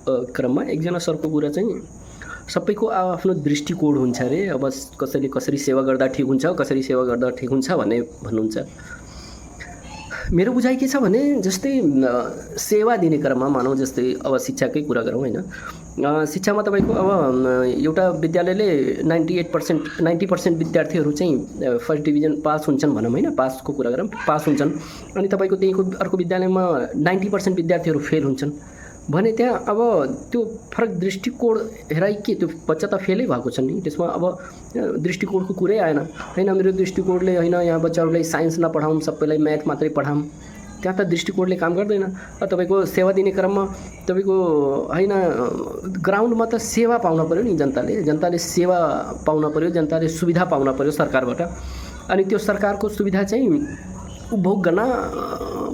क्रममा एकजना सरको कुरा चाहिँ सबैको आफ्नो दृष्टिकोण हुन्छ अरे। अब कसैले कसरी सेवा गर्दा ठिक हुन्छ, कसरी सेवा गर्दा ठिक हुन्छ भन्ने भन्नुहुन्छ। मेरो बुझाइ के छ भने जस्तै सेवा दिने क्रममा मानौँ जस्तै अब शिक्षाकै कुरा गरौँ हैन। शिक्षामा तपाईँको अब एउटा विद्यालयले 90% विद्यार्थीहरू चाहिँ फर्स्ट डिभिजन पास हुन्छन् भनौँ हैन, पासको कुरा गरौँ, पास हुन्छन्। अनि तपाईँको त्यहीँको अर्को विद्यालयमा 90% विद्यार्थीहरू फेल हुन्छन् भने त्यहाँ अब त्यो फरक दृष्टिकोण हेराइ के त्यो बच्चा त फेलै भएको छ नि, त्यसमा अब दृष्टिकोणको कुरै आएन हैन। मेरो दृष्टिकोणले हैन यहाँ बच्चाहरूलाई साइन्स नपढाउँ, सबैलाई म्याथ मात्रै पढाऊँ, त्यहाँ त दृष्टिकोणले काम गर्दैन। तपाईँको सेवा दिने क्रममा तपाईँको हैन ग्राउन्डमा त सेवा पाउन पऱ्यो नि, जनताले सेवा पाउन पऱ्यो, जनताले सुविधा पाउन पऱ्यो सरकारबाट। अनि त्यो सरकारको सुविधा चाहिँ उपभोग गर्न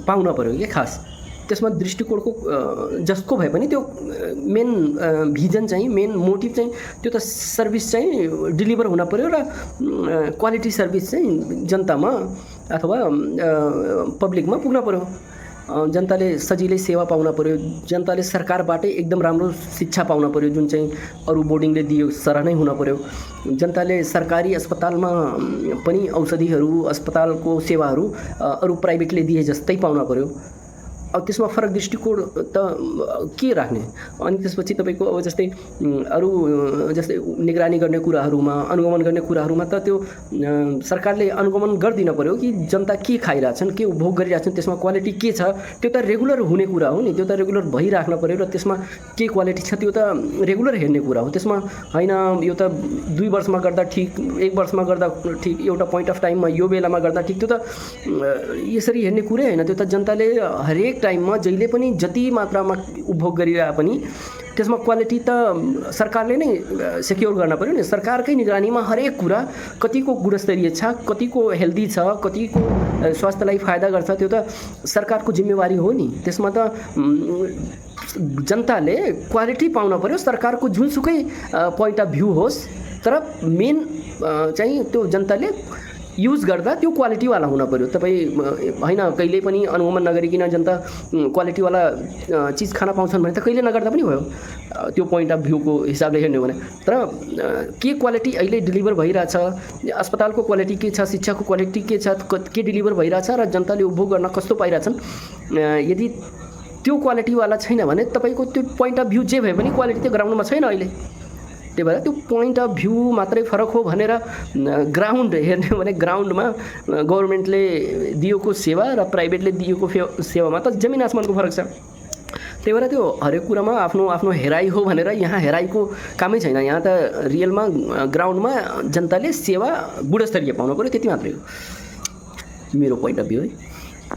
पाउन पऱ्यो के खास। त्यसमा दृष्टिकोणको जसको भए पनि त्यो मेन भिजन चाहिँ, मेन मोटिभ चाहिँ त्यो त सर्भिस चाहिँ डेलिभर हुन पऱ्यो र क्वालिटी सर्भिस चाहिँ जनतामा अथवा पब्लिकमा पुग्न पऱ्यो। जनताले सजिलै सेवा पाउन पऱ्यो, जनताले सरकारबाटै एकदम राम्रो शिक्षा पाउन पऱ्यो जुन चाहिँ अरू बोर्डिङले दियो सरह नै हुन पऱ्यो। जनताले सरकारी अस्पतालमा पनि औषधिहरू, अस्पतालको सेवाहरू अरू प्राइभेटले दिए जस्तै पाउन पऱ्यो। अब त्यसमा फरक दृष्टिकोण त के राख्ने। अनि त्यसपछि तपाईँको अब जस्तै अरू जस्तै निगरानी गर्ने कुराहरूमा, अनुगमन गर्ने कुराहरूमा त त्यो सरकारले अनुगमन गरिदिन पऱ्यो कि जनता के खाइरहेछन्, के उपभोग गरिरहेछन्, त्यसमा क्वालिटी के छ, त्यो त रेगुलर हुने कुरा हो नि, त्यो त रेगुलर भइराख्न पऱ्यो र त्यसमा के क्वालिटी छ त्यो त रेगुलर हेर्ने कुरा हो। त्यसमा हैन यो त 2 वर्षमा गर्दा ठिक, 1 वर्षमा गर्दा ठिक, एउटा पोइन्ट अफ टाइममा यो बेलामा गर्दा ठिक, त्यो त यसरी हेर्ने कुरै हैन। त्यो त जनताले हरेक टाइममा जहिले पनि जति मात्रामा उपभोग गरिरहे पनि त्यसमा क्वालिटी त सरकारले नै सेक्योर गर्न पऱ्यो नि। सरकारकै निगरानीमा हरेक कुरा कतिको गुणस्तरीय छ, कतिको हेल्दी छ, कतिको स्वास्थ्यलाई फाइदा गर्छ, त्यो त सरकारको जिम्मेवारी हो नि। त्यसमा त जनताले क्वालिटी पाउन पऱ्यो, सरकारको जुनसुकै पोइन्ट अफ भ्यू होस्, तर मेन चाहिँ त्यो जनताले युज गर्दा त्यो क्वालिटीवाला हुन पऱ्यो। तपाईँ हैन कहिले पनि अनुगमन नगरिकन जनता क्वालिटीवाला चिज खान पाउँछन् भने त कहिले नगर्दा पनि भयो, त्यो पोइन्ट अफ भ्यूको हिसाबले हेर्ने हो भने। तर के क्वालिटी अहिले डेलिभर भइरहेछ, अस्पतालको क्वालिटी के छ, शिक्षाको क्वालिटी के छ, के डेलिभर भइरहेछ र जनताले उपभोग गर्न कस्तो पाइरहेछन्, यदि त्यो क्वालिटीवाला छैन भने तपाईँको त्यो पोइन्ट अफ भ्यू जे भए पनि क्वालिटी त्यो ग्राउन्डमा छैन अहिले। त्यही भएर त्यो पोइन्ट अफ भ्यू मात्रै फरक हो भनेर ग्राउन्ड हेर्ने हो भने ग्राउन्डमा गभर्मेन्टले दिएको सेवा र प्राइभेटले दिएको सेवामा त जमिन आसमानको फरक छ। त्यही भएर त्यो हरेक कुरामा आफ्नो आफ्नो हेराइ हो भनेर यहाँ हेराइको कामै छैन। यहाँ त रियलमा ग्राउन्डमा जनताले सेवा गुणस्तरीय पाउनु पऱ्यो, त्यति मात्रै हो मेरो पोइन्ट अफ भ्यू है।